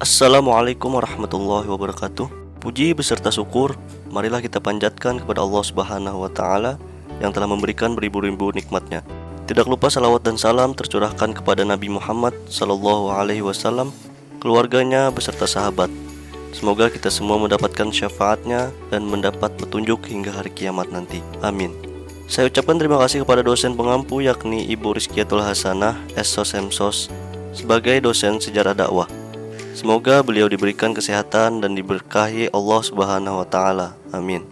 Assalamualaikum warahmatullahi wabarakatuh. Puji beserta syukur, marilah kita panjatkan kepada Allah Subhanahu wa Ta'ala yang telah memberikan beribu-ribu nikmatnya. Tidak lupa salawat dan salam tercurahkan kepada Nabi Muhammad Sallallahu Alaihi Wasallam, keluarganya beserta sahabat. Semoga kita semua mendapatkan syafaatnya dan mendapat petunjuk hingga hari kiamat nanti. Amin. Saya ucapkan terima kasih kepada dosen pengampu yakni Ibu Rizkiatul Hasanah SOS MSOS sebagai dosen sejarah dakwah. Semoga beliau diberikan kesehatan dan diberkahi Allah Subhanahu wa Ta'ala. Amin.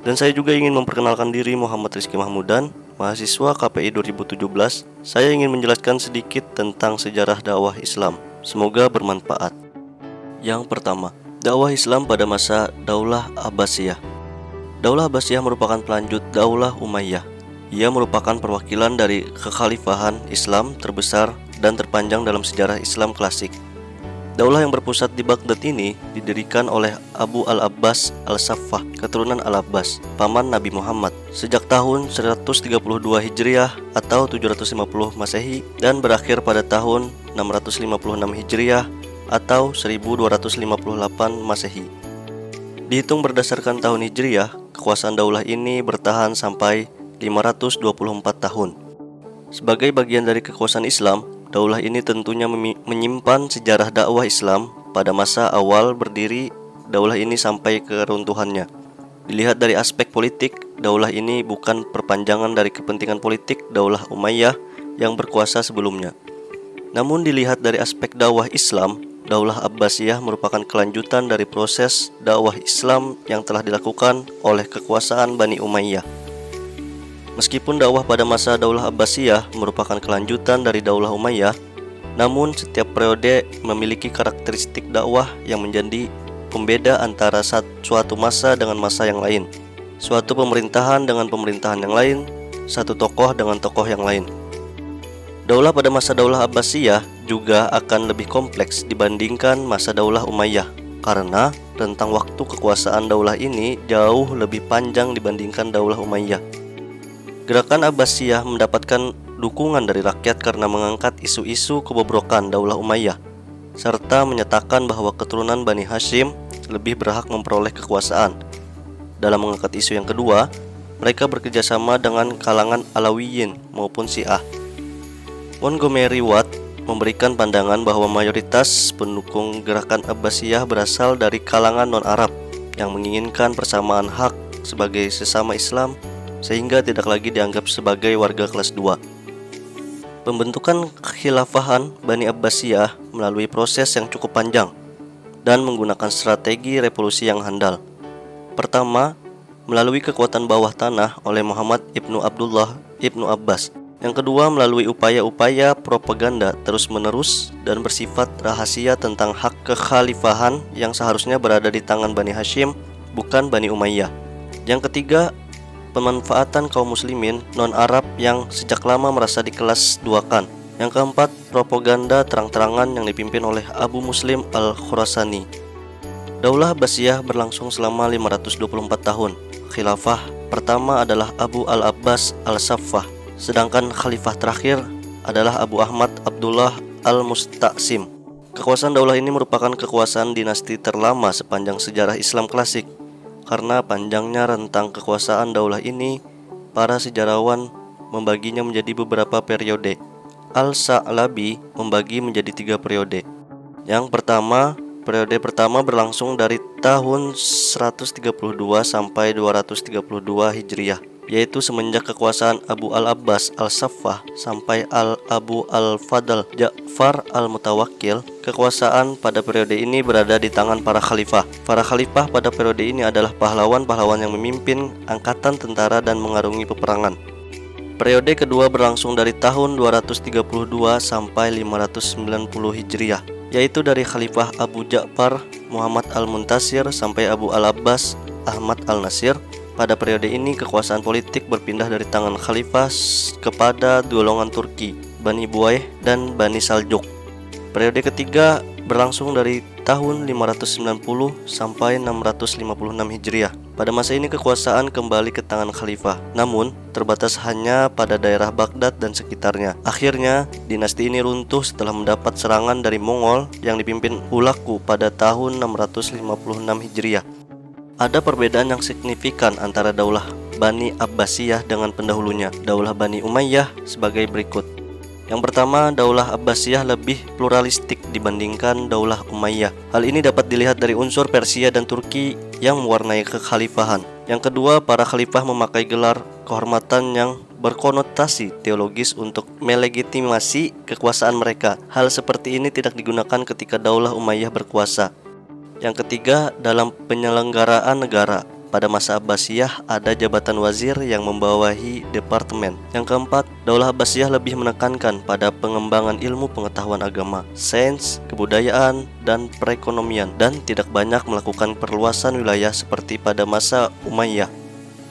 Dan saya juga ingin memperkenalkan diri, Muhammad Rizky Mahmudan, mahasiswa KPI 2017. Saya ingin menjelaskan sedikit tentang sejarah dakwah Islam. Semoga bermanfaat. Yang pertama, dakwah Islam pada masa Daulah Abbasiyah. Daulah Abbasiyah merupakan pelanjut Daulah Umayyah. Ia merupakan perwakilan dari kekhalifahan Islam terbesar dan terpanjang dalam sejarah Islam klasik. Daulah yang berpusat di Baghdad ini didirikan oleh Abu al-Abbas al-Saffah, keturunan al-Abbas, paman Nabi Muhammad, sejak tahun 132 Hijriah atau 750 Masehi dan berakhir pada tahun 656 Hijriah atau 1258 Masehi. Dihitung berdasarkan tahun Hijriah, kekuasaan daulah ini bertahan sampai 524 tahun. Sebagai bagian dari kekuasaan Islam, daulah ini tentunya menyimpan sejarah dakwah Islam pada masa awal berdiri daulah ini sampai keruntuhannya. Dilihat dari aspek politik, daulah ini bukan perpanjangan dari kepentingan politik Daulah Umayyah yang berkuasa sebelumnya. Namun dilihat dari aspek dakwah Islam, Daulah Abbasiyah merupakan kelanjutan dari proses dakwah Islam yang telah dilakukan oleh kekuasaan Bani Umayyah. Meskipun dakwah pada masa Daulah Abbasiyah merupakan kelanjutan dari Daulah Umayyah, namun setiap periode memiliki karakteristik dakwah yang menjadi pembeda antara suatu masa dengan masa yang lain, suatu pemerintahan dengan pemerintahan yang lain, satu tokoh dengan tokoh yang lain. Daulah pada masa Daulah Abbasiyah juga akan lebih kompleks dibandingkan masa Daulah Umayyah, karena rentang waktu kekuasaan daulah ini jauh lebih panjang dibandingkan Daulah Umayyah. Gerakan Abbasiyah mendapatkan dukungan dari rakyat karena mengangkat isu-isu kebobrokan Daulah Umayyah, serta menyatakan bahwa keturunan Bani Hashim lebih berhak memperoleh kekuasaan. Dalam mengangkat isu yang kedua, mereka bekerjasama dengan kalangan Alawiyin maupun Syiah. Montgomery Watt memberikan pandangan bahwa mayoritas pendukung gerakan Abbasiyah berasal dari kalangan non-Arab yang menginginkan persamaan hak sebagai sesama Islam sehingga tidak lagi dianggap sebagai warga kelas 2. Pembentukan kekhilafahan Bani Abbasiyah melalui proses yang cukup panjang dan menggunakan strategi revolusi yang handal. Pertama, melalui kekuatan bawah tanah oleh Muhammad ibnu Abdullah ibnu Abbas. Yang kedua, melalui upaya-upaya propaganda terus-menerus dan bersifat rahasia tentang hak kekhalifahan yang seharusnya berada di tangan Bani Hashim, bukan Bani Umayyah. Yang ketiga, pemanfaatan kaum muslimin non-Arab yang sejak lama merasa dikelas duakan. Yang keempat, propaganda terang-terangan yang dipimpin oleh Abu Muslim al-Khurasani. Daulah Abbasiyah berlangsung selama 524 tahun. Khilafah pertama adalah Abu al-Abbas al-Saffah, sedangkan khalifah terakhir adalah Abu Ahmad Abdullah al-Musta'sim. Kekuasaan daulah ini merupakan kekuasaan dinasti terlama sepanjang sejarah Islam klasik. Karena panjangnya rentang kekuasaan daulah ini, para sejarawan membaginya menjadi beberapa periode. Al-Sa'labi membagi menjadi 3 periode. Yang pertama, periode pertama berlangsung dari tahun 132 sampai 232 Hijriah, yaitu semenjak kekuasaan Abu al-Abbas al-Saffah sampai Abu al-Fadl Ja'far al-Mutawakkil. Kekuasaan pada periode ini berada di tangan para khalifah. Para khalifah pada periode ini adalah pahlawan-pahlawan yang memimpin angkatan tentara dan mengarungi peperangan. Periode kedua berlangsung dari tahun 232 sampai 590 Hijriah, yaitu dari Khalifah Abu Ja'far Muhammad al-Muntasir sampai Abu al-Abbas Ahmad al-Nasir. Pada periode ini kekuasaan politik berpindah dari tangan khalifah kepada golongan Turki, Bani Buaih dan Bani Saljuk. Periode ketiga berlangsung dari tahun 590 sampai 656 Hijriah. Pada masa ini kekuasaan kembali ke tangan khalifah, namun terbatas hanya pada daerah Baghdad dan sekitarnya. Akhirnya, dinasti ini runtuh setelah mendapat serangan dari Mongol yang dipimpin Hulagu pada tahun 656 Hijriah. Ada perbedaan yang signifikan antara Daulah Bani Abbasiyah dengan pendahulunya, Daulah Bani Umayyah, sebagai berikut. Yang pertama, Daulah Abbasiyah lebih pluralistik dibandingkan Daulah Umayyah. Hal ini dapat dilihat dari unsur Persia dan Turki yang mewarnai kekhalifahan. Yang kedua, para khalifah memakai gelar kehormatan yang berkonotasi teologis untuk melegitimasi kekuasaan mereka. Hal seperti ini tidak digunakan ketika Daulah Umayyah berkuasa. Yang ketiga, dalam penyelenggaraan negara. Pada masa Abbasiyah ada jabatan wazir yang membawahi departemen. Yang keempat, Daulah Abbasiyah lebih menekankan pada pengembangan ilmu pengetahuan agama, sains, kebudayaan, dan perekonomian, dan tidak banyak melakukan perluasan wilayah seperti pada masa Umayyah.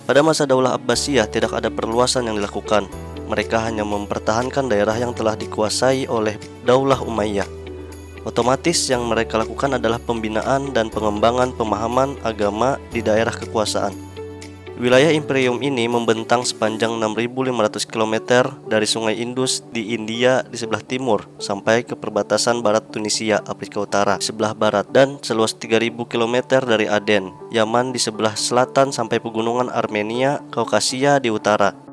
Pada masa Daulah Abbasiyah tidak ada perluasan yang dilakukan. Mereka hanya mempertahankan daerah yang telah dikuasai oleh Daulah Umayyah. Otomatis yang mereka lakukan adalah pembinaan dan pengembangan pemahaman agama di daerah kekuasaan. Wilayah imperium ini membentang sepanjang 6.500 km dari Sungai Indus di India di sebelah timur sampai ke perbatasan barat Tunisia, Afrika Utara di sebelah barat, dan seluas 3.000 km dari Aden, Yaman di sebelah selatan sampai pegunungan Armenia, Kaukasia di utara.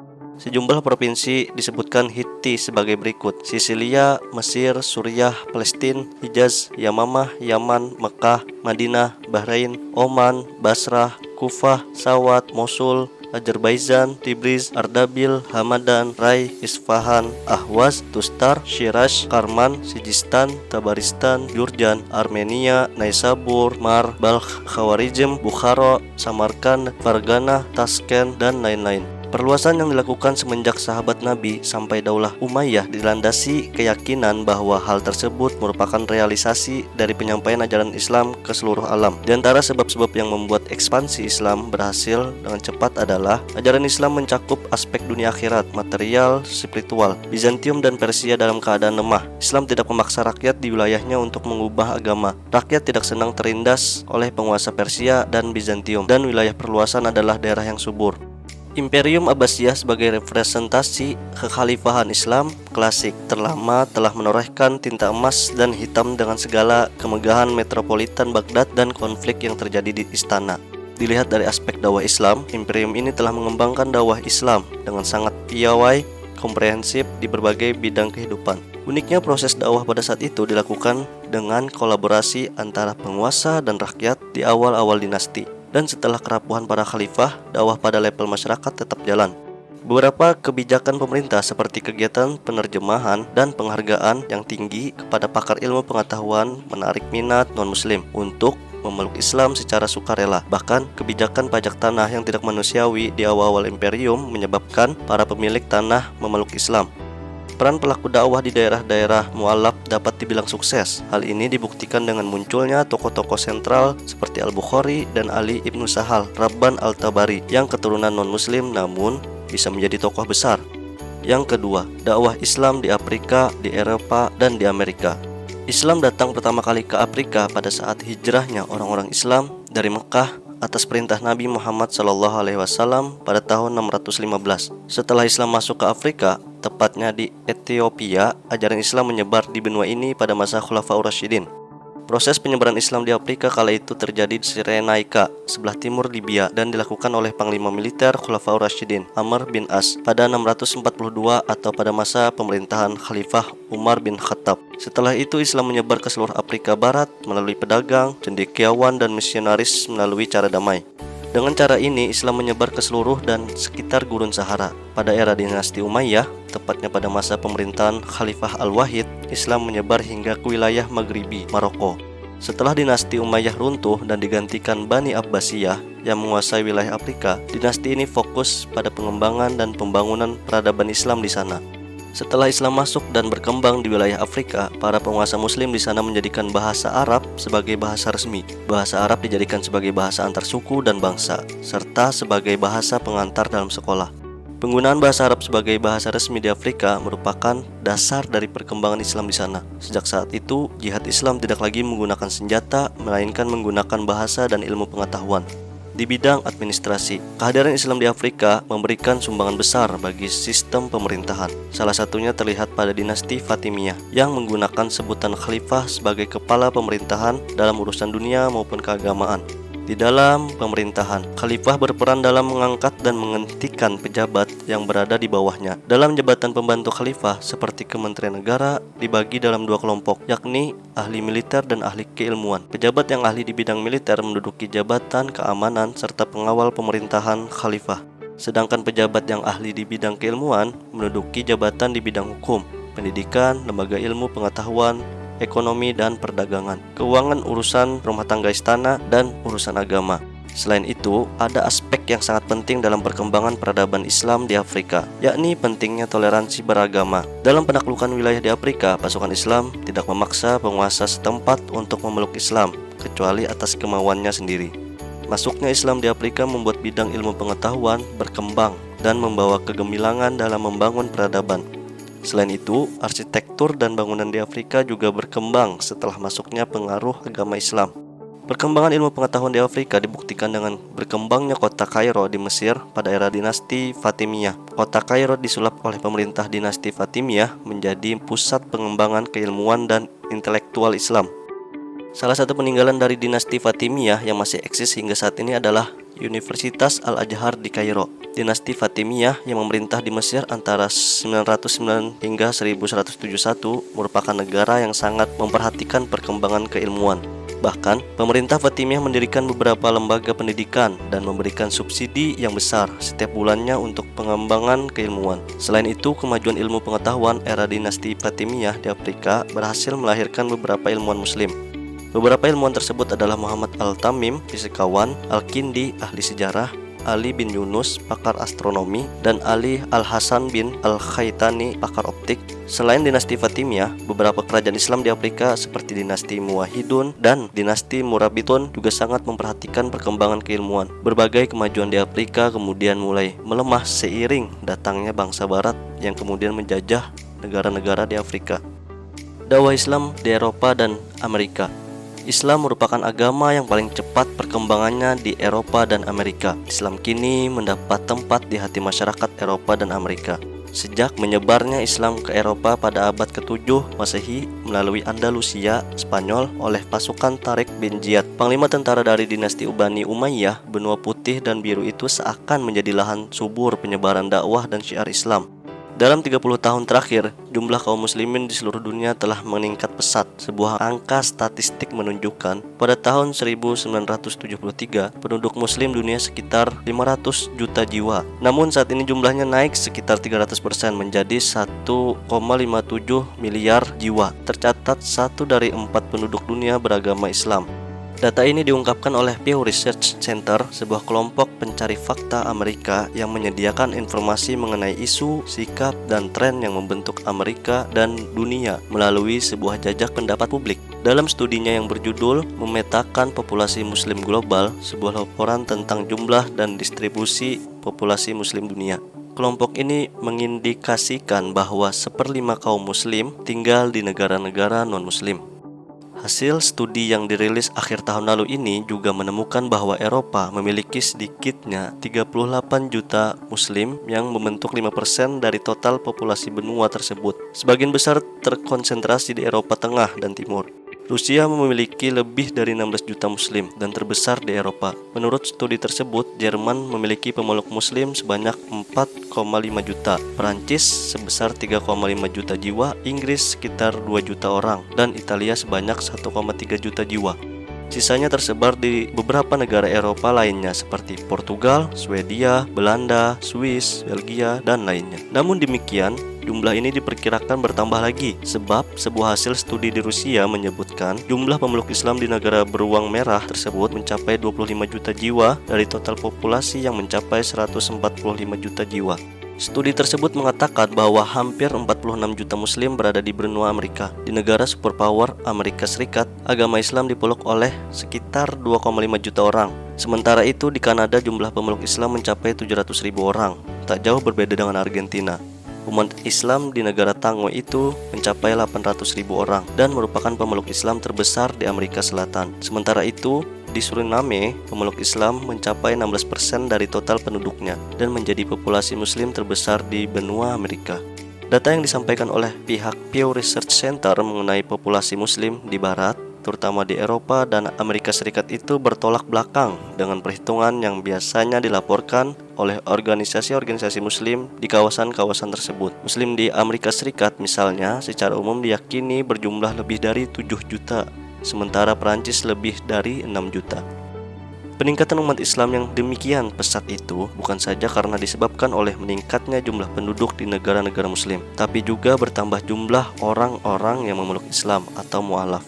Sejumlah provinsi disebutkan Hitti sebagai berikut: Sisilia, Mesir, Suriah, Palestina, Hijaz, Yamamah, Yaman, Mekah, Madinah, Bahrain, Oman, Basrah, Kufah, Sawat, Mosul, Azerbaijan, Tibriz, Ardabil, Hamadan, Rai, Isfahan, Ahwaz, Tustar, Shiraz, Karman, Sijistan, Tabaristan, Jurjan, Armenia, Naisabur, Mar, Balkh, Khawarizm, Bukhara, Samarkand, Fargana, Tashkent, dan lain-lain. Perluasan yang dilakukan semenjak sahabat Nabi sampai Daulah Umayyah dilandasi keyakinan bahwa hal tersebut merupakan realisasi dari penyampaian ajaran Islam ke seluruh alam. Di antara sebab-sebab yang membuat ekspansi Islam berhasil dengan cepat adalah ajaran Islam mencakup aspek dunia akhirat, material, spiritual. Bizantium dan Persia dalam keadaan lemah. Islam tidak memaksa rakyat di wilayahnya untuk mengubah agama. Rakyat tidak senang terindas oleh penguasa Persia dan Bizantium, dan wilayah perluasan adalah daerah yang subur. Imperium Abbasiyah sebagai representasi kekhalifahan Islam klasik terlama telah menorehkan tinta emas dan hitam dengan segala kemegahan metropolitan Baghdad dan konflik yang terjadi di istana. Dilihat dari aspek dakwah Islam, imperium ini telah mengembangkan dakwah Islam dengan sangat piawai, komprehensif di berbagai bidang kehidupan. Uniknya proses dakwah pada saat itu dilakukan dengan kolaborasi antara penguasa dan rakyat di awal-awal dinasti. Dan setelah kerapuhan para khalifah, dakwah pada level masyarakat tetap jalan. Beberapa kebijakan pemerintah seperti kegiatan penerjemahan dan penghargaan yang tinggi kepada pakar ilmu pengetahuan menarik minat non-muslim untuk memeluk Islam secara sukarela. Bahkan kebijakan pajak tanah yang tidak manusiawi di awal-awal imperium menyebabkan para pemilik tanah memeluk Islam. Peran pelaku dakwah di daerah-daerah mu'alaf dapat dibilang sukses. Hal ini dibuktikan dengan munculnya tokoh-tokoh sentral seperti Al-Bukhari dan Ali ibnu Sahal, Rabban Al-Tabari yang keturunan non-muslim namun bisa menjadi tokoh besar. Yang kedua, dakwah Islam di Afrika, di Eropa, dan di Amerika. Islam datang pertama kali ke Afrika pada saat hijrahnya orang-orang Islam dari Mekah atas perintah Nabi Muhammad SAW pada tahun 615. Setelah Islam masuk ke Afrika, tepatnya di Ethiopia, ajaran Islam menyebar di benua ini pada masa Khulafaur Rasyidin. Proses penyebaran Islam di Afrika kala itu terjadi di Cyrenaica, sebelah timur Libya, dan dilakukan oleh Panglima Militer Khulafaur Rasyidin, Amr bin As, pada 642 atau pada masa pemerintahan Khalifah Umar bin Khattab. Setelah itu Islam menyebar ke seluruh Afrika Barat melalui pedagang, cendekiawan, dan misionaris melalui cara damai. Dengan cara ini Islam menyebar ke seluruh dan sekitar Gurun Sahara. Pada era dinasti Umayyah, tepatnya pada masa pemerintahan Khalifah Al-Wahid, Islam menyebar hingga ke wilayah Maghribi, Maroko. Setelah dinasti Umayyah runtuh dan digantikan Bani Abbasiyah yang menguasai wilayah Afrika, dinasti ini fokus pada pengembangan dan pembangunan peradaban Islam di sana. Setelah Islam masuk dan berkembang di wilayah Afrika, para penguasa muslim di sana menjadikan bahasa Arab sebagai bahasa resmi. Bahasa Arab dijadikan sebagai bahasa antar suku dan bangsa, serta sebagai bahasa pengantar dalam sekolah. Penggunaan bahasa Arab sebagai bahasa resmi di Afrika merupakan dasar dari perkembangan Islam di sana. Sejak saat itu, jihad Islam tidak lagi menggunakan senjata, melainkan menggunakan bahasa dan ilmu pengetahuan. Di bidang administrasi, kehadiran Islam di Afrika memberikan sumbangan besar bagi sistem pemerintahan. Salah satunya terlihat pada dinasti Fatimiyah yang menggunakan sebutan khalifah sebagai kepala pemerintahan dalam urusan dunia maupun keagamaan. Di dalam pemerintahan, khalifah berperan dalam mengangkat dan menghentikan pejabat yang berada di bawahnya. Dalam jabatan pembantu khalifah, seperti Kementerian Negara, dibagi dalam dua kelompok, yakni ahli militer dan ahli keilmuan. Pejabat yang ahli di bidang militer menduduki jabatan keamanan serta pengawal pemerintahan khalifah. Sedangkan pejabat yang ahli di bidang keilmuan menduduki jabatan di bidang hukum, pendidikan, lembaga ilmu pengetahuan, ekonomi dan perdagangan, keuangan, urusan rumah tangga istana, dan urusan agama. Selain itu, ada aspek yang sangat penting dalam perkembangan peradaban Islam di Afrika, yakni pentingnya toleransi beragama. Dalam penaklukan wilayah di Afrika, pasukan Islam tidak memaksa penguasa setempat untuk memeluk Islam, kecuali atas kemauannya sendiri. Masuknya Islam di Afrika membuat bidang ilmu pengetahuan berkembang dan membawa kegemilangan dalam membangun peradaban. Selain itu, arsitektur dan bangunan di Afrika juga berkembang setelah masuknya pengaruh agama Islam. Perkembangan ilmu pengetahuan di Afrika dibuktikan dengan berkembangnya kota Kairo di Mesir pada era dinasti Fatimiyah. Kota Kairo disulap oleh pemerintah dinasti Fatimiyah menjadi pusat pengembangan keilmuan dan intelektual Islam. Salah satu peninggalan dari dinasti Fatimiyah yang masih eksis hingga saat ini adalah Universitas Al-Azhar di Kairo. Dinasti Fatimiyah yang memerintah di Mesir antara 909 hingga 1171 merupakan negara yang sangat memperhatikan perkembangan keilmuan. Bahkan, pemerintah Fatimiyah mendirikan beberapa lembaga pendidikan dan memberikan subsidi yang besar setiap bulannya untuk pengembangan keilmuan. Selain itu, kemajuan ilmu pengetahuan era dinasti Fatimiyah di Afrika berhasil melahirkan beberapa ilmuwan muslim. Beberapa ilmuwan tersebut adalah Muhammad Al-Tamim, fisikawan, Al-Kindi, ahli sejarah, Ali bin Yunus, pakar astronomi, dan Ali Al-Hasan bin Al-Khaitani, pakar optik. Selain dinasti Fatimiyah, beberapa kerajaan Islam di Afrika seperti dinasti Muwahhidun dan dinasti Murabitun juga sangat memperhatikan perkembangan keilmuan. Berbagai kemajuan di Afrika kemudian mulai melemah seiring datangnya bangsa barat yang kemudian menjajah negara-negara di Afrika. Dakwah Islam di Eropa dan Amerika. Islam merupakan agama yang paling cepat perkembangannya di Eropa dan Amerika. Islam kini mendapat tempat di hati masyarakat Eropa dan Amerika. Sejak menyebarnya Islam ke Eropa pada abad ke-7 Masehi melalui Andalusia, Spanyol oleh pasukan Tariq bin Ziyad, panglima tentara dari dinasti Bani Umayyah, benua putih dan biru itu seakan menjadi lahan subur penyebaran dakwah dan syiar Islam. Dalam 30 tahun terakhir, jumlah kaum muslimin di seluruh dunia telah meningkat pesat. Sebuah angka statistik menunjukkan pada tahun 1973, penduduk muslim dunia sekitar 500 juta jiwa. Namun saat ini jumlahnya naik sekitar 300% menjadi 1,57 miliar jiwa. Tercatat 1 dari 4 penduduk dunia beragama Islam. Data ini diungkapkan oleh Pew Research Center, sebuah kelompok pencari fakta Amerika yang menyediakan informasi mengenai isu, sikap, dan tren yang membentuk Amerika dan dunia melalui sebuah jajak pendapat publik. Dalam studinya yang berjudul Memetakan Populasi Muslim Global, sebuah laporan tentang jumlah dan distribusi populasi muslim dunia. Kelompok ini mengindikasikan bahwa 1/5 kaum muslim tinggal di negara-negara non-muslim. Hasil studi yang dirilis akhir tahun lalu ini juga menemukan bahwa Eropa memiliki sedikitnya 38 juta muslim yang membentuk 5% dari total populasi benua tersebut. Sebagian besar terkonsentrasi di Eropa Tengah dan Timur. Rusia memiliki lebih dari 16 juta muslim dan terbesar di Eropa. Menurut studi tersebut, Jerman memiliki pemeluk muslim sebanyak 4,5 juta, Perancis sebesar 3,5 juta jiwa, Inggris sekitar 2 juta orang, dan Italia sebanyak 1,3 juta jiwa. Sisanya tersebar di beberapa negara Eropa lainnya seperti Portugal, Swedia, Belanda, Swiss, Belgia, dan lainnya. Namun demikian, jumlah ini diperkirakan bertambah lagi sebab sebuah hasil studi di Rusia menyebutkan jumlah pemeluk Islam di negara beruang merah tersebut mencapai 25 juta jiwa dari total populasi yang mencapai 145 juta jiwa. Studi tersebut mengatakan bahwa hampir 46 juta muslim berada di benua Amerika. Di negara superpower Amerika Serikat, agama Islam dipeluk oleh sekitar 2,5 juta orang. Sementara itu di Kanada jumlah pemeluk Islam mencapai 700.000 orang. tak jauh berbeda dengan Argentina. Umat Islam di negara Tango itu mencapai 800.000 orang dan merupakan pemeluk Islam terbesar di Amerika Selatan. Sementara itu, di Suriname, pemeluk Islam mencapai 16% dari total penduduknya dan menjadi populasi Muslim terbesar di benua Amerika. Data yang disampaikan oleh pihak Pew Research Center mengenai populasi Muslim di Barat, terutama di Eropa dan Amerika Serikat itu bertolak belakang dengan perhitungan yang biasanya dilaporkan oleh organisasi-organisasi Muslim di kawasan-kawasan tersebut. Muslim di Amerika Serikat misalnya secara umum diyakini berjumlah lebih dari 7 juta, sementara Perancis lebih dari 6 juta. Peningkatan umat Islam yang demikian pesat itu bukan saja karena disebabkan oleh meningkatnya jumlah penduduk di negara-negara Muslim, tapi juga bertambah jumlah orang-orang yang memeluk Islam atau mu'alaf.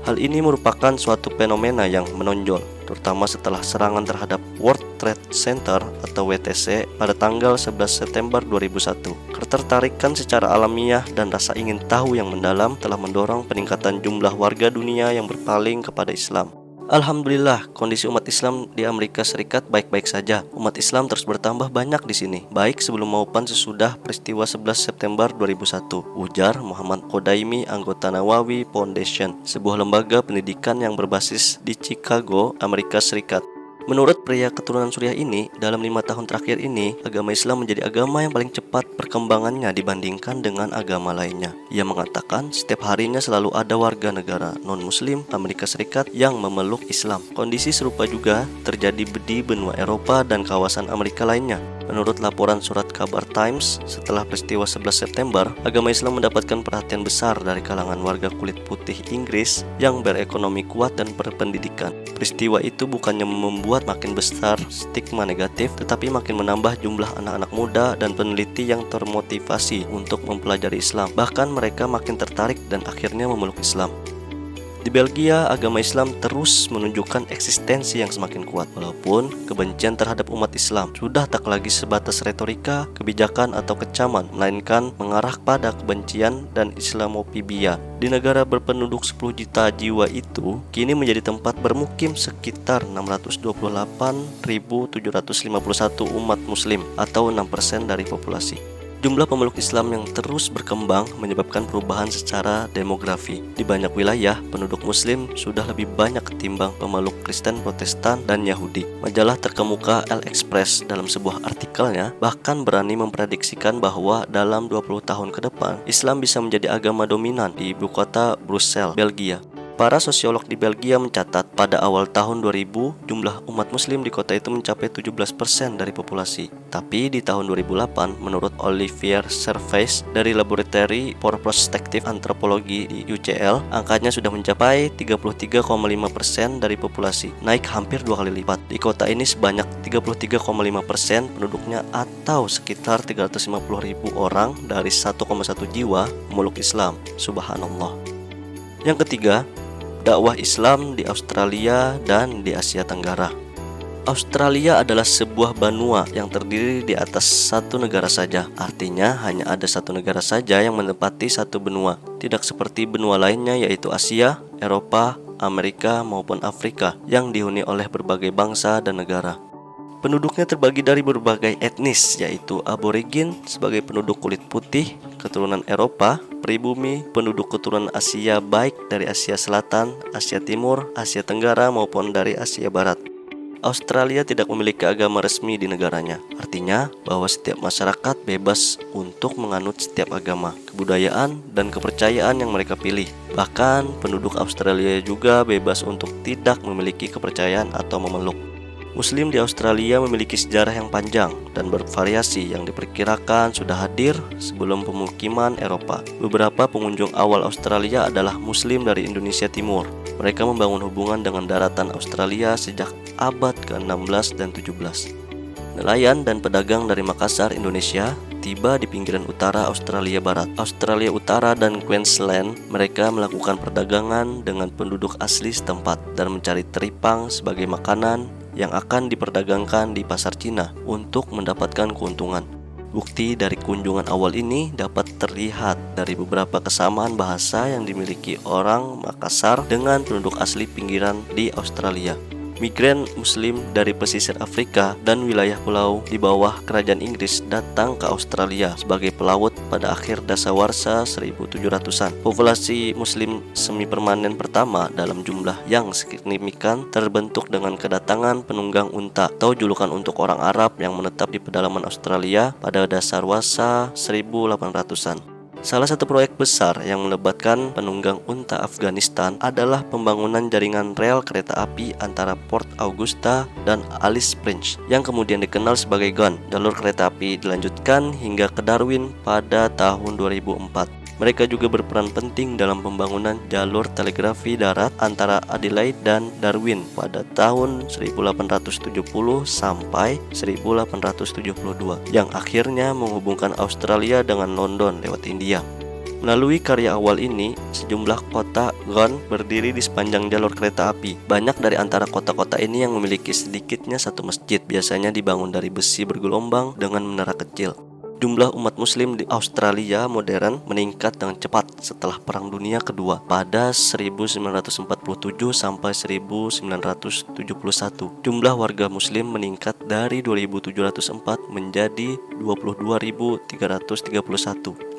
Hal ini merupakan suatu fenomena yang menonjol, terutama setelah serangan terhadap World Trade Center atau WTC pada tanggal 11 September 2001. Ketertarikan secara alamiah dan rasa ingin tahu yang mendalam telah mendorong peningkatan jumlah warga dunia yang berpaling kepada Islam. Alhamdulillah, kondisi umat Islam di Amerika Serikat baik-baik saja. Umat Islam terus bertambah banyak di sini, baik sebelum maupun sesudah peristiwa 11 September 2001, ujar Muhammad Kodaimi, anggota Nawawi Foundation, sebuah lembaga pendidikan yang berbasis di Chicago, Amerika Serikat. Menurut pria keturunan Suriah ini, dalam 5 tahun terakhir ini, agama Islam menjadi agama yang paling cepat perkembangannya dibandingkan dengan agama lainnya. Ia mengatakan setiap harinya selalu ada warga negara non-muslim Amerika Serikat yang memeluk Islam. Kondisi serupa juga terjadi di benua Eropa dan kawasan Amerika lainnya. Menurut laporan surat kabar Times, setelah peristiwa 11 September, agama Islam mendapatkan perhatian besar dari kalangan warga kulit putih Inggris yang berekonomi kuat dan berpendidikan. Peristiwa itu bukannya membuat makin besar stigma negatif, tetapi makin menambah jumlah anak-anak muda dan peneliti yang termotivasi untuk mempelajari Islam. Bahkan mereka makin tertarik dan akhirnya memeluk Islam. Di Belgia, agama Islam terus menunjukkan eksistensi yang semakin kuat, walaupun kebencian terhadap umat Islam sudah tak lagi sebatas retorika, kebijakan, atau kecaman, melainkan mengarah pada kebencian dan Islamofobia. Di negara berpenduduk 10 juta jiwa itu, kini menjadi tempat bermukim sekitar 628.751 umat Muslim atau 6% dari populasi. Jumlah pemeluk Islam yang terus berkembang menyebabkan perubahan secara demografi. Di banyak wilayah, penduduk Muslim sudah lebih banyak ketimbang pemeluk Kristen, Protestan, dan Yahudi. Majalah terkemuka L'Express dalam sebuah artikelnya bahkan berani memprediksikan bahwa dalam 20 tahun ke depan, Islam bisa menjadi agama dominan di ibu kota Brussels, Belgia. Para sosiolog di Belgia mencatat pada awal tahun 2000 jumlah umat muslim di kota itu mencapai 17% dari populasi. Tapi di tahun 2008 menurut Olivier Servais dari Laboratory for Prospective Anthropology di UCL, angkanya sudah mencapai 33,5% dari populasi, naik hampir 2 kali lipat. Di kota ini sebanyak 33,5% penduduknya atau sekitar 350.000 orang dari 1,1 jiwa memeluk Islam. Subhanallah. Yang ketiga, dakwah Islam di Australia dan di Asia Tenggara. Australia adalah sebuah benua yang terdiri di atas satu negara saja. Artinya hanya ada satu negara saja yang menempati satu benua. Tidak seperti benua lainnya yaitu Asia, Eropa, Amerika maupun Afrika yang dihuni oleh berbagai bangsa dan negara. Penduduknya terbagi dari berbagai etnis, yaitu aborigin sebagai penduduk kulit putih, keturunan Eropa, pribumi, penduduk keturunan Asia baik dari Asia Selatan, Asia Timur, Asia Tenggara maupun dari Asia Barat. Australia tidak memiliki agama resmi di negaranya, artinya bahwa setiap masyarakat bebas untuk menganut setiap agama, kebudayaan, dan kepercayaan yang mereka pilih. Bahkan penduduk Australia juga bebas untuk tidak memiliki kepercayaan atau memeluk. Muslim di Australia memiliki sejarah yang panjang dan bervariasi yang diperkirakan sudah hadir sebelum pemukiman Eropa. Beberapa pengunjung awal Australia adalah Muslim dari Indonesia Timur. Mereka membangun hubungan dengan daratan Australia sejak abad ke-16 dan 17. Nelayan dan pedagang dari Makassar, Indonesia, tiba di pinggiran utara Australia Barat, Australia Utara, dan Queensland. Mereka melakukan perdagangan dengan penduduk asli setempat dan mencari teripang sebagai makanan yang akan diperdagangkan di pasar Cina untuk mendapatkan keuntungan. Bukti dari kunjungan awal ini dapat terlihat dari beberapa kesamaan bahasa yang dimiliki orang Makassar dengan penduduk asli pinggiran di Australia. Migran Muslim dari pesisir Afrika dan wilayah pulau di bawah kerajaan Inggris datang ke Australia sebagai pelaut pada akhir dasawarsa 1700-an. Populasi Muslim semi permanen pertama dalam jumlah yang signifikan terbentuk dengan kedatangan penunggang unta atau julukan untuk orang Arab yang menetap di pedalaman Australia pada dasawarsa 1800-an. Salah satu proyek besar yang melibatkan penunggang unta Afghanistan adalah pembangunan jaringan rel kereta api antara Port Augusta dan Alice Springs yang kemudian dikenal sebagai GON. Jalur kereta api dilanjutkan hingga ke Darwin pada tahun 2004. Mereka juga berperan penting dalam pembangunan jalur telegrafi darat antara Adelaide dan Darwin pada tahun 1870 sampai 1872 yang akhirnya menghubungkan Australia dengan London lewat India. Melalui karya awal ini, sejumlah kota GON berdiri di sepanjang jalur kereta api. Banyak dari antara kota-kota ini yang memiliki sedikitnya satu masjid, biasanya dibangun dari besi bergelombang dengan menara kecil. Jumlah umat muslim di Australia modern meningkat dengan cepat setelah Perang Dunia Kedua pada 1947 sampai 1971. Jumlah warga muslim meningkat dari 2.704 menjadi 22.331.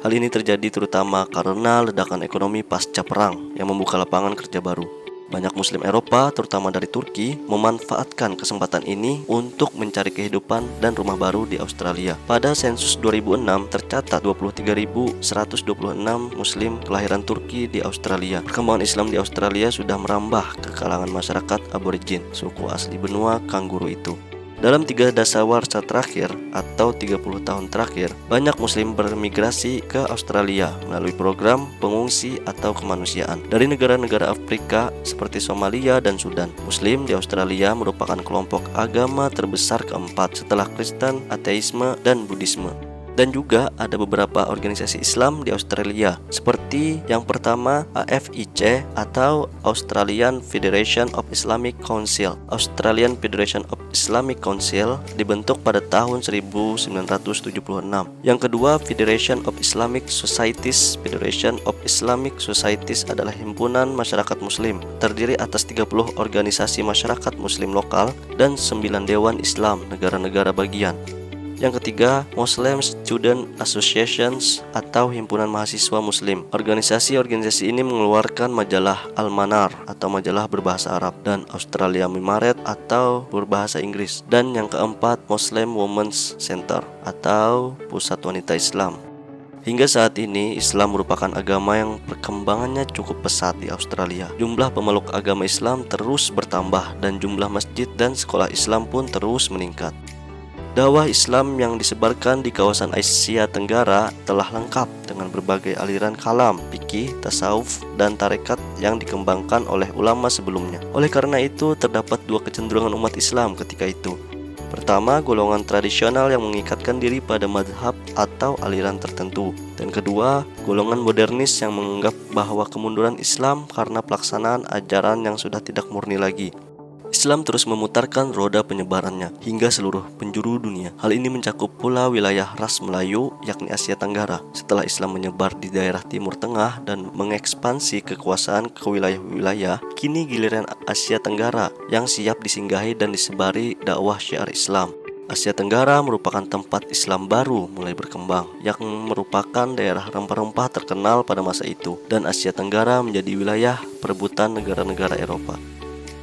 Hal ini terjadi terutama karena ledakan ekonomi pasca perang yang membuka lapangan kerja baru. Banyak muslim Eropa, terutama dari Turki, memanfaatkan kesempatan ini untuk mencari kehidupan dan rumah baru di Australia. Pada sensus 2006 tercatat 23.126 muslim kelahiran Turki di Australia. Perkembangan Islam di Australia sudah merambah ke kalangan masyarakat aborigin, suku asli benua kanguru itu. Dalam 3 dasawarsa terakhir atau 30 tahun terakhir, banyak muslim bermigrasi ke Australia melalui program pengungsi atau kemanusiaan dari negara-negara Afrika seperti Somalia dan Sudan. Muslim di Australia merupakan kelompok agama terbesar keempat setelah Kristen, ateisme, dan Buddhisme. Dan juga ada beberapa organisasi Islam di Australia, seperti yang pertama AFIC atau Australian Federation of Islamic Council. Australian Federation of Islamic Council dibentuk pada tahun 1976. Yang kedua, Federation of Islamic Societies. Federation of Islamic Societies adalah himpunan masyarakat muslim, terdiri atas 30 organisasi masyarakat muslim lokal dan 9 dewan Islam negara-negara bagian. Yang ketiga, Muslim Student Associations atau himpunan mahasiswa muslim. Organisasi-organisasi ini mengeluarkan majalah Al-Manar atau majalah berbahasa Arab dan Australia Mimaret atau berbahasa Inggris. Dan yang keempat, Muslim Women's Center atau Pusat Wanita Islam. Hingga saat ini, Islam merupakan agama yang perkembangannya cukup pesat di Australia. Jumlah pemeluk agama Islam terus bertambah dan jumlah masjid dan sekolah Islam pun terus meningkat. Dakwah Islam yang disebarkan di kawasan Asia Tenggara telah lengkap dengan berbagai aliran kalam, fikih, tasawuf, dan tarekat yang dikembangkan oleh ulama sebelumnya. Oleh karena itu, terdapat 2 kecenderungan umat Islam ketika itu. Pertama, golongan tradisional yang mengikatkan diri pada madhab atau aliran tertentu. Dan kedua, golongan modernis yang menganggap bahwa kemunduran Islam karena pelaksanaan ajaran yang sudah tidak murni lagi. Islam terus memutarkan roda penyebarannya hingga seluruh penjuru dunia. Hal ini mencakup pula wilayah ras Melayu, yakni Asia Tenggara. Setelah Islam menyebar di daerah Timur Tengah dan mengekspansi kekuasaan ke wilayah-wilayah, kini giliran Asia Tenggara yang siap disinggahi dan disebari dakwah syiar Islam. Asia Tenggara merupakan tempat Islam baru mulai berkembang, yang merupakan daerah rempah-rempah terkenal pada masa itu, dan Asia Tenggara menjadi wilayah perebutan negara-negara Eropa.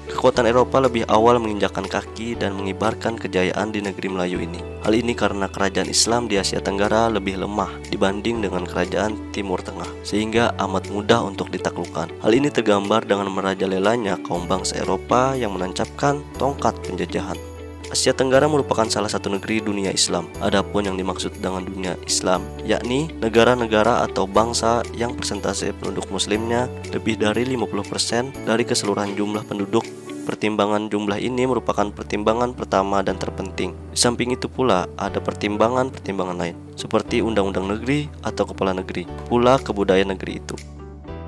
Kekuatan Eropa lebih awal menginjakkan kaki dan mengibarkan kejayaan di negeri Melayu ini. Hal ini karena kerajaan Islam di Asia Tenggara lebih lemah dibanding dengan kerajaan Timur Tengah, sehingga amat mudah untuk ditaklukkan. Hal ini tergambar dengan merajalelanya kaum bangsa Eropa yang menancapkan tongkat penjajahan. Asia Tenggara merupakan salah satu negeri dunia Islam. Adapun yang dimaksud dengan dunia Islam, yakni negara-negara atau bangsa yang persentase penduduk muslimnya lebih dari 50% dari keseluruhan jumlah penduduk. Pertimbangan jumlah ini merupakan pertimbangan pertama dan terpenting. Di samping itu pula ada pertimbangan-pertimbangan lain, seperti undang-undang negeri atau kepala negeri, pula kebudayaan negeri itu.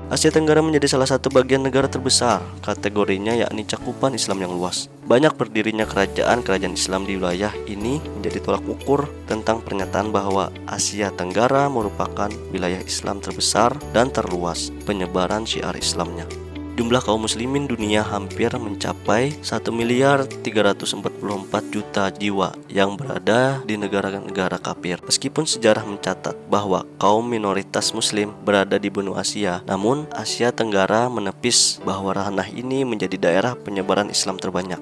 Asia Tenggara menjadi salah satu bagian negara terbesar, kategorinya yakni cakupan Islam yang luas. Banyak berdirinya kerajaan-kerajaan Islam di wilayah ini menjadi tolak ukur tentang pernyataan bahwa Asia Tenggara merupakan wilayah Islam terbesar dan terluas penyebaran syiar Islamnya. Jumlah kaum muslimin dunia hampir mencapai 1.344.000.000 jiwa yang berada di negara-negara kafir. Meskipun sejarah mencatat bahwa kaum minoritas muslim berada di benua Asia, namun Asia Tenggara menepis bahwa ranah ini menjadi daerah penyebaran Islam terbanyak.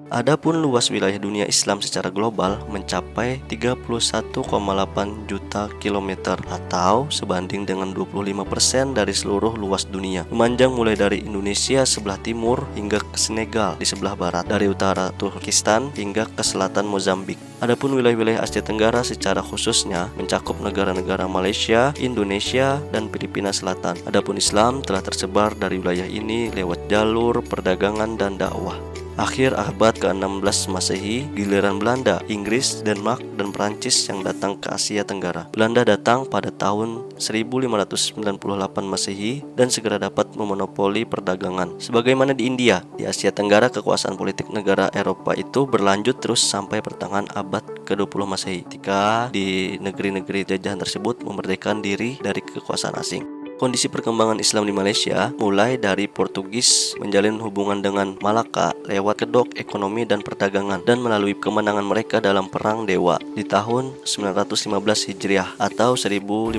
Adapun luas wilayah dunia Islam secara global mencapai 31,8 juta kilometer atau sebanding dengan 25% dari seluruh luas dunia. Memanjang mulai dari Indonesia sebelah timur hingga ke Senegal di sebelah barat, dari utara Turkistan hingga ke selatan Mozambik. Adapun wilayah-wilayah Asia Tenggara secara khususnya mencakup negara-negara Malaysia, Indonesia, dan Filipina Selatan. Adapun Islam telah tersebar dari wilayah ini lewat jalur perdagangan dan dakwah. Akhir abad ke-16 Masehi, giliran Belanda, Inggris, Denmark, dan Prancis yang datang ke Asia Tenggara. Belanda datang pada tahun 1598 Masehi dan segera dapat memonopoli perdagangan. Sebagaimana di India, di Asia Tenggara kekuasaan politik negara Eropa itu berlanjut terus sampai pertengahan abad ke-20 Masehi, ketika di negeri-negeri jajahan tersebut memerdekakan diri dari kekuasaan asing. Kondisi perkembangan Islam di Malaysia mulai dari Portugis menjalin hubungan dengan Malaka lewat kedok ekonomi dan perdagangan dan melalui kemenangan mereka dalam Perang Dewa di tahun 915 Hijriah atau 1509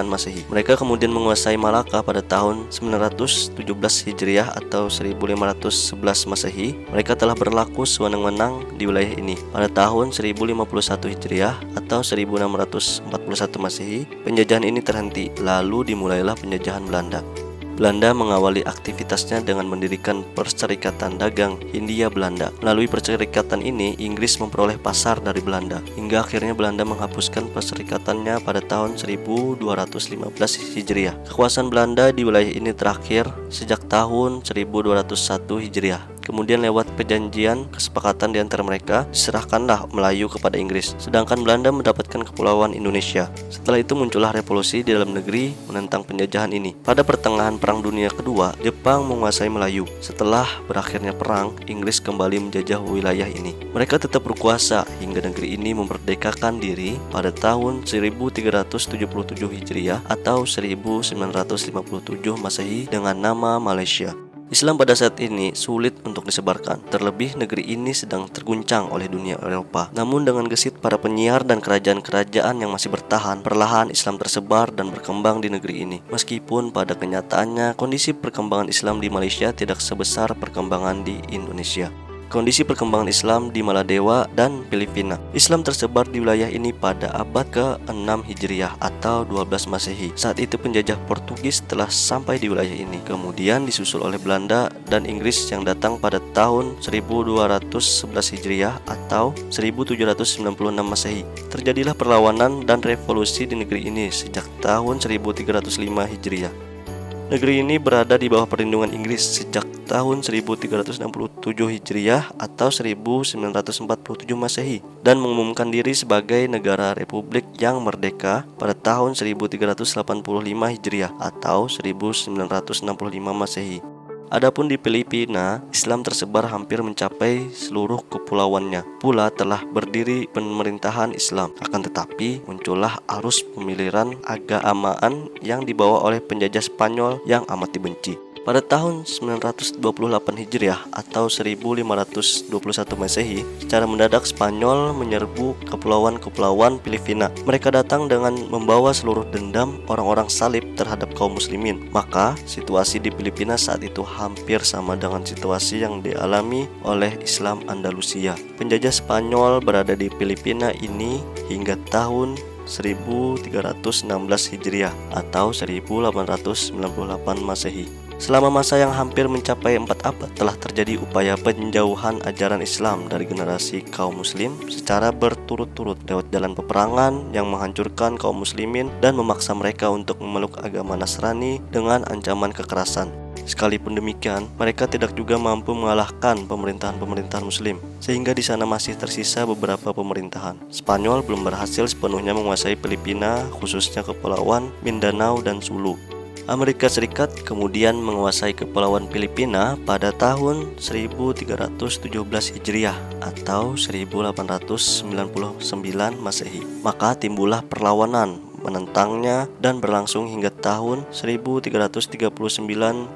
Masehi. Mereka kemudian menguasai Malaka pada tahun 917 Hijriah atau 1511 Masehi. Mereka telah berlaku sewenang-wenang di wilayah ini. Pada tahun 1051 Hijriah atau 1641 Masehi, penjajahan ini terhenti, lalu dimulailah penjajahan Belanda. Belanda mengawali aktivitasnya dengan mendirikan Perserikatan Dagang Hindia-Belanda. Melalui perserikatan ini, Inggris memperoleh pasar dari Belanda, hingga akhirnya Belanda menghapuskan perserikatannya pada tahun 1215 Hijriah. Kekuasaan Belanda di wilayah ini terakhir sejak tahun 1201 Hijriah. Kemudian lewat perjanjian kesepakatan di antara mereka, diserahkanlah Melayu kepada Inggris, sedangkan Belanda mendapatkan kepulauan Indonesia. Setelah itu muncullah revolusi di dalam negeri menentang penjajahan ini. Pada pertengahan Perang Dunia Kedua, Jepang menguasai Melayu. Setelah berakhirnya perang, Inggris kembali menjajah wilayah ini. Mereka tetap berkuasa hingga negeri ini memerdekakan diri pada tahun 1377 Hijriah atau 1957 Masehi dengan nama Malaysia. Islam pada saat ini sulit untuk disebarkan, terlebih negeri ini sedang terguncang oleh dunia Eropa. Namun dengan gesit para penyiar dan kerajaan-kerajaan yang masih bertahan, perlahan Islam tersebar dan berkembang di negeri ini. Meskipun pada kenyataannya kondisi perkembangan Islam di Malaysia tidak sebesar perkembangan di Indonesia. Kondisi perkembangan Islam di Maladewa dan Filipina. Islam tersebar di wilayah ini pada abad ke-6 Hijriah atau 12 Masehi. Saat itu penjajah Portugis telah sampai di wilayah ini, kemudian disusul oleh Belanda dan Inggris yang datang pada tahun 1211 Hijriah atau 1796 Masehi. Terjadilah perlawanan dan revolusi di negeri ini sejak tahun 1305 Hijriah. Negeri ini berada di bawah perlindungan Inggris sejak tahun 1367 Hijriah atau 1947 Masehi dan mengumumkan diri sebagai negara republik yang merdeka pada tahun 1385 Hijriah atau 1965 Masehi. Adapun di Filipina, Islam tersebar hampir mencapai seluruh kepulauannya. Pula telah berdiri pemerintahan Islam. Akan tetapi, muncullah arus pemiliran keagamaan yang dibawa oleh penjajah Spanyol yang amat dibenci. Pada tahun 928 Hijriah atau 1521 Masehi, secara mendadak Spanyol menyerbu kepulauan-kepulauan Filipina. Mereka datang dengan membawa seluruh dendam orang-orang salib terhadap kaum muslimin. Maka, situasi di Filipina saat itu hampir sama dengan situasi yang dialami oleh Islam Andalusia. Penjajah Spanyol berada di Filipina ini hingga tahun 1316 Hijriah atau 1898 Masehi. Selama masa yang hampir mencapai 4 abad telah terjadi upaya penjauhan ajaran Islam dari generasi kaum muslim secara berturut-turut lewat jalan peperangan yang menghancurkan kaum muslimin dan memaksa mereka untuk memeluk agama Nasrani dengan ancaman kekerasan. Sekalipun demikian, mereka tidak juga mampu mengalahkan pemerintahan-pemerintahan muslim, sehingga di sana masih tersisa beberapa pemerintahan. Spanyol belum berhasil sepenuhnya menguasai Filipina, khususnya kepulauan Mindanao dan Sulu. Amerika Serikat kemudian menguasai kepulauan Filipina pada tahun 1317 Hijriah atau 1899 Masehi. Maka timbullah perlawanan menentangnya dan berlangsung hingga tahun 1339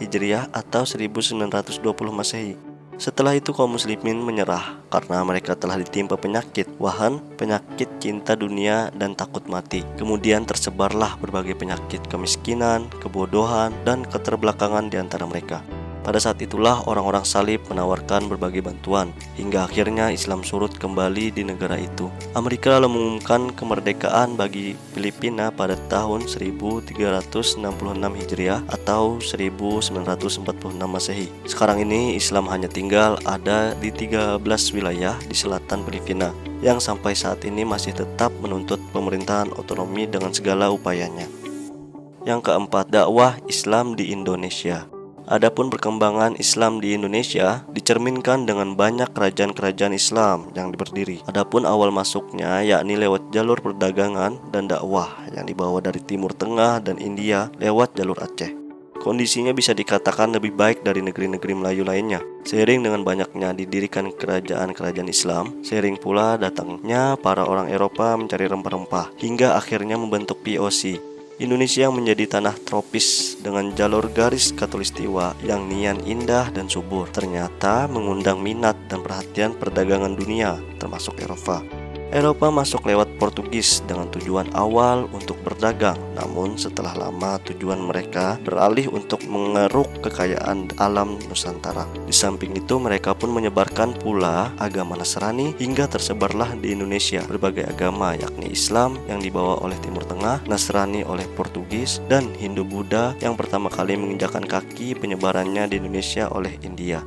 Hijriah atau 1920 Masehi. Setelah itu kaum muslimin menyerah karena mereka telah ditimpa penyakit wahan, penyakit cinta dunia, dan takut mati. Kemudian tersebarlah berbagai penyakit kemiskinan, kebodohan, dan keterbelakangan di antara mereka. Pada saat itulah orang-orang salib menawarkan berbagai bantuan, hingga akhirnya Islam surut kembali di negara itu. Amerika lalu mengumumkan kemerdekaan bagi Filipina pada tahun 1366 Hijriah atau 1946 Masehi. Sekarang ini Islam hanya tinggal ada di 13 wilayah di selatan Filipina, yang sampai saat ini masih tetap menuntut pemerintahan otonomi dengan segala upayanya. Yang keempat, dakwah Islam di Indonesia. Adapun perkembangan Islam di Indonesia dicerminkan dengan banyak kerajaan-kerajaan Islam yang berdiri. Adapun awal masuknya yakni lewat jalur perdagangan dan dakwah yang dibawa dari Timur Tengah dan India lewat jalur Aceh. Kondisinya bisa dikatakan lebih baik dari negeri-negeri Melayu lainnya. Seiring dengan banyaknya didirikan kerajaan-kerajaan Islam, seiring pula datangnya para orang Eropa mencari rempah-rempah hingga akhirnya membentuk VOC. Indonesia menjadi tanah tropis dengan jalur garis khatulistiwa yang nian indah dan subur. Ternyata mengundang minat dan perhatian perdagangan dunia, termasuk Eropa. Eropa masuk lewat Portugis dengan tujuan awal untuk berdagang. Namun setelah lama tujuan mereka beralih untuk mengeruk kekayaan alam Nusantara. Di samping itu mereka pun menyebarkan pula agama Nasrani hingga tersebarlah di Indonesia berbagai agama, yakni Islam yang dibawa oleh Timur Tengah, Nasrani oleh Portugis, dan Hindu-Buddha yang pertama kali menginjakan kaki penyebarannya di Indonesia oleh India.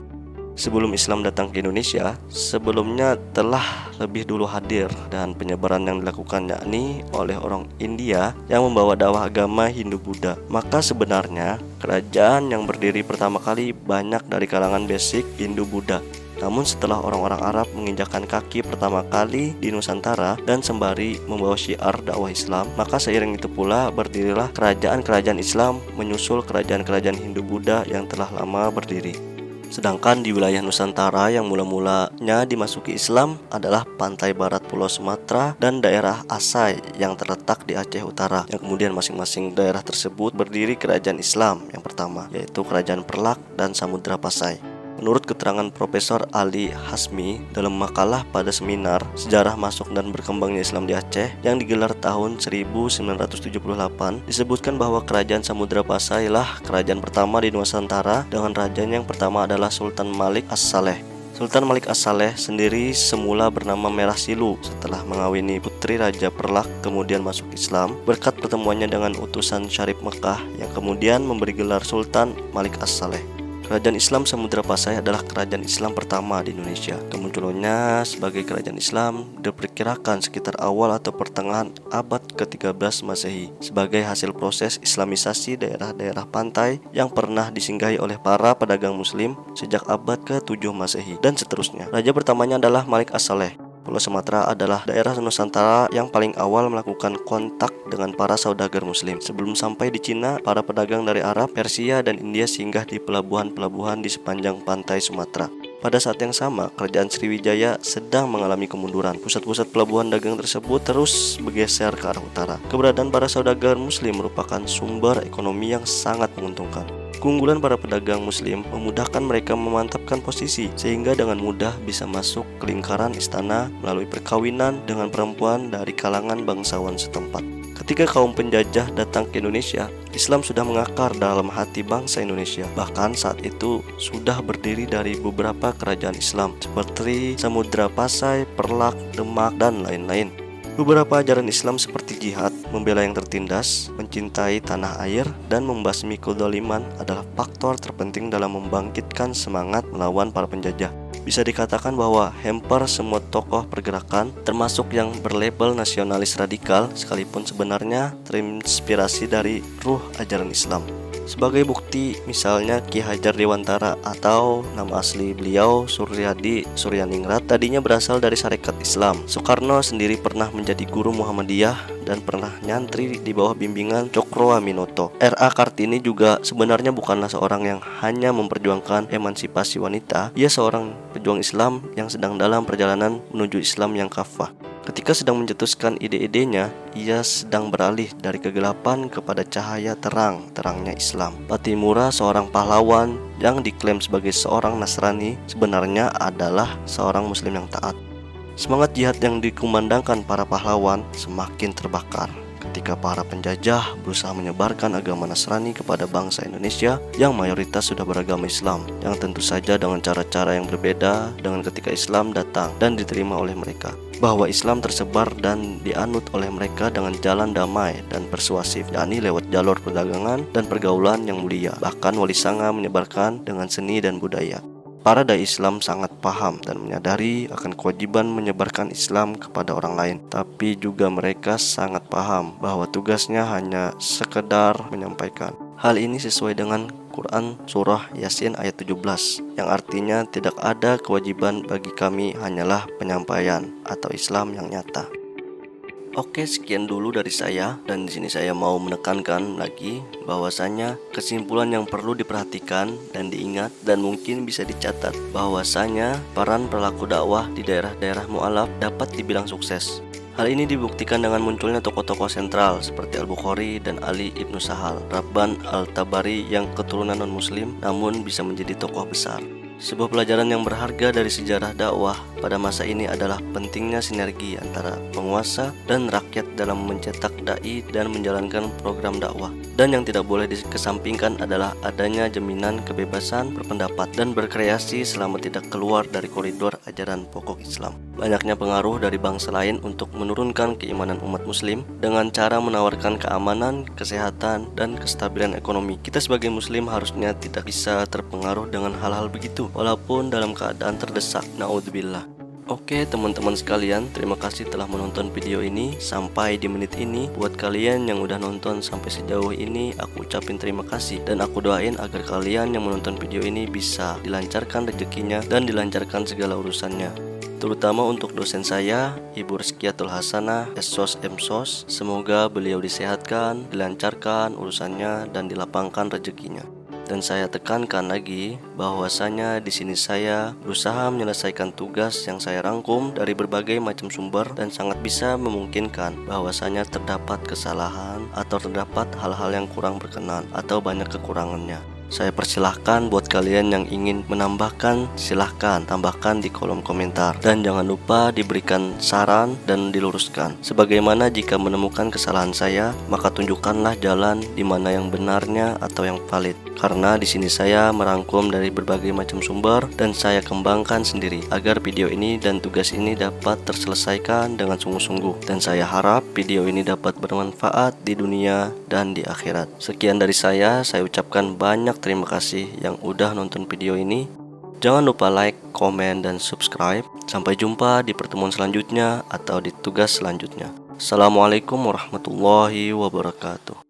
Sebelum Islam datang ke Indonesia, sebelumnya telah lebih dulu hadir dan penyebaran yang dilakukan yakni oleh orang India yang membawa dakwah agama Hindu-Buddha. Maka sebenarnya kerajaan yang berdiri pertama kali banyak dari kalangan basic Hindu-Buddha. Namun setelah orang-orang Arab menginjakan kaki pertama kali di Nusantara dan sembari membawa syiar dakwah Islam, maka seiring itu pula berdirilah kerajaan-kerajaan Islam menyusul kerajaan-kerajaan Hindu-Buddha yang telah lama berdiri. Sedangkan di wilayah Nusantara yang mula-mulanya dimasuki Islam adalah pantai barat Pulau Sumatera dan daerah Asai yang terletak di Aceh Utara, yang kemudian masing-masing daerah tersebut berdiri kerajaan Islam yang pertama, yaitu Kerajaan Perlak dan Samudra Pasai. Menurut keterangan Profesor Ali Hasmi dalam makalah pada seminar Sejarah Masuk dan Berkembangnya Islam di Aceh yang digelar tahun 1978, disebutkan bahwa Kerajaan Samudra Pasai lah kerajaan pertama di Nusantara dengan rajanya yang pertama adalah Sultan Malik As-Saleh. Sultan Malik As-Saleh sendiri semula bernama Merah Silu setelah mengawini putri Raja Perlak kemudian masuk Islam berkat pertemuannya dengan utusan Syarif Mekah yang kemudian memberi gelar Sultan Malik As-Saleh. Kerajaan Islam Samudra Pasai adalah kerajaan Islam pertama di Indonesia. Kemunculannya sebagai kerajaan Islam diperkirakan sekitar awal atau pertengahan abad ke-13 Masehi sebagai hasil proses islamisasi daerah-daerah pantai yang pernah disinggahi oleh para pedagang muslim sejak abad ke-7 Masehi dan seterusnya. Raja pertamanya adalah Malik As-Saleh. Pulau Sumatera adalah daerah Nusantara yang paling awal melakukan kontak dengan para saudagar muslim. Sebelum sampai di Cina, para pedagang dari Arab, Persia, dan India singgah di pelabuhan-pelabuhan di sepanjang pantai Sumatera. Pada saat yang sama, kerajaan Sriwijaya sedang mengalami kemunduran. Pusat-pusat pelabuhan dagang tersebut terus bergeser ke arah utara. Keberadaan para saudagar muslim merupakan sumber ekonomi yang sangat menguntungkan. Keunggulan para pedagang muslim memudahkan mereka memantapkan posisi sehingga dengan mudah bisa masuk ke lingkaran istana melalui perkawinan dengan perempuan dari kalangan bangsawan setempat. Ketika kaum penjajah datang ke Indonesia, Islam sudah mengakar dalam hati bangsa Indonesia. Bahkan saat itu sudah berdiri dari beberapa kerajaan Islam seperti Samudra Pasai, Perlak, Demak, dan lain-lain. Beberapa ajaran Islam seperti jihad, membela yang tertindas, mencintai tanah air, dan membasmi kezaliman adalah faktor terpenting dalam membangkitkan semangat melawan para penjajah. Bisa dikatakan bahwa hampir semua tokoh pergerakan, termasuk yang berlabel nasionalis radikal, sekalipun sebenarnya terinspirasi dari ruh ajaran Islam. Sebagai bukti, misalnya Ki Hajar Dewantara atau nama asli beliau Suryadi Suryaningrat tadinya berasal dari Sarekat Islam. Soekarno sendiri pernah menjadi guru Muhammadiyah dan pernah nyantri di bawah bimbingan Cokroaminoto. R.A. Kartini juga sebenarnya bukanlah seorang yang hanya memperjuangkan emansipasi wanita. Ia seorang pejuang Islam yang sedang dalam perjalanan menuju Islam yang kafah. Ketika sedang mencetuskan ide-idenya, ia sedang beralih dari kegelapan kepada cahaya terang-terangnya Islam. Latimura, seorang pahlawan yang diklaim sebagai seorang Nasrani, sebenarnya adalah seorang Muslim yang taat. Semangat jihad yang dikumandangkan para pahlawan semakin terbakar ketika para penjajah berusaha menyebarkan agama Nasrani kepada bangsa Indonesia yang mayoritas sudah beragama Islam, yang tentu saja dengan cara-cara yang berbeda dengan ketika Islam datang dan diterima oleh mereka. Bahwa Islam tersebar dan dianut oleh mereka dengan jalan damai dan persuasif, yakni lewat jalur perdagangan dan pergaulan yang mulia. Bahkan Wali Sanga menyebarkan dengan seni dan budaya. Para dai Islam sangat paham dan menyadari akan kewajiban menyebarkan Islam kepada orang lain. Tapi juga mereka sangat paham bahwa tugasnya hanya sekedar menyampaikan. Hal ini sesuai dengan Quran Surah Yasin ayat 17, yang artinya tidak ada kewajiban bagi kami, hanyalah penyampaian atau Islam yang nyata. Oke, sekian dulu dari saya, dan di sini saya mau menekankan lagi bahwasanya kesimpulan yang perlu diperhatikan dan diingat dan mungkin bisa dicatat bahwasanya peran pelaku dakwah di daerah-daerah mu'alaf dapat dibilang sukses. Hal ini dibuktikan dengan munculnya tokoh-tokoh sentral seperti Al-Bukhari dan Ali Ibnu Sahal, Rabban Al-Tabari yang keturunan non-muslim namun bisa menjadi tokoh besar. Sebuah pelajaran yang berharga dari sejarah dakwah pada masa ini adalah pentingnya sinergi antara penguasa dan rakyat dalam mencetak dai dan menjalankan program dakwah. Dan yang tidak boleh dikesampingkan adalah adanya jaminan kebebasan berpendapat dan berkreasi selama tidak keluar dari koridor ajaran pokok Islam. Banyaknya pengaruh dari bangsa lain untuk menurunkan keimanan umat muslim dengan cara menawarkan keamanan, kesehatan, dan kestabilan ekonomi. Kita sebagai muslim harusnya tidak bisa terpengaruh dengan hal-hal begitu, walaupun dalam keadaan terdesak. Naudzubillah. Oke teman-teman sekalian, terima kasih telah menonton video ini sampai di menit ini. Buat kalian yang udah nonton sampai sejauh ini, aku ucapin terima kasih. Dan aku doain agar kalian yang menonton video ini bisa dilancarkan rezekinya dan dilancarkan segala urusannya. Terutama untuk dosen saya, Ibu Rizkiatul Hasanah, Esos Emsos. Semoga beliau disehatkan, dilancarkan urusannya, dan dilapangkan rezekinya. Dan saya tekankan lagi bahwasanya di sini saya berusaha menyelesaikan tugas yang saya rangkum dari berbagai macam sumber dan sangat bisa memungkinkan bahwasanya terdapat kesalahan atau terdapat hal-hal yang kurang berkenan atau banyak kekurangannya. Saya persilahkan buat kalian yang ingin menambahkan, silahkan tambahkan di kolom komentar. Dan jangan lupa diberikan saran dan diluruskan. Sebagaimana jika menemukan kesalahan saya, maka tunjukkanlah jalan di mana yang benarnya atau yang valid. Karena di sini saya merangkum dari berbagai macam sumber dan saya kembangkan sendiri agar video ini dan tugas ini dapat terselesaikan dengan sungguh-sungguh. Dan saya harap video ini dapat bermanfaat di dunia dan di akhirat. Sekian dari saya ucapkan banyak terima kasih yang udah nonton video ini. Jangan lupa like, komen, dan subscribe. Sampai jumpa di pertemuan selanjutnya atau di tugas selanjutnya. Assalamualaikum warahmatullahi wabarakatuh.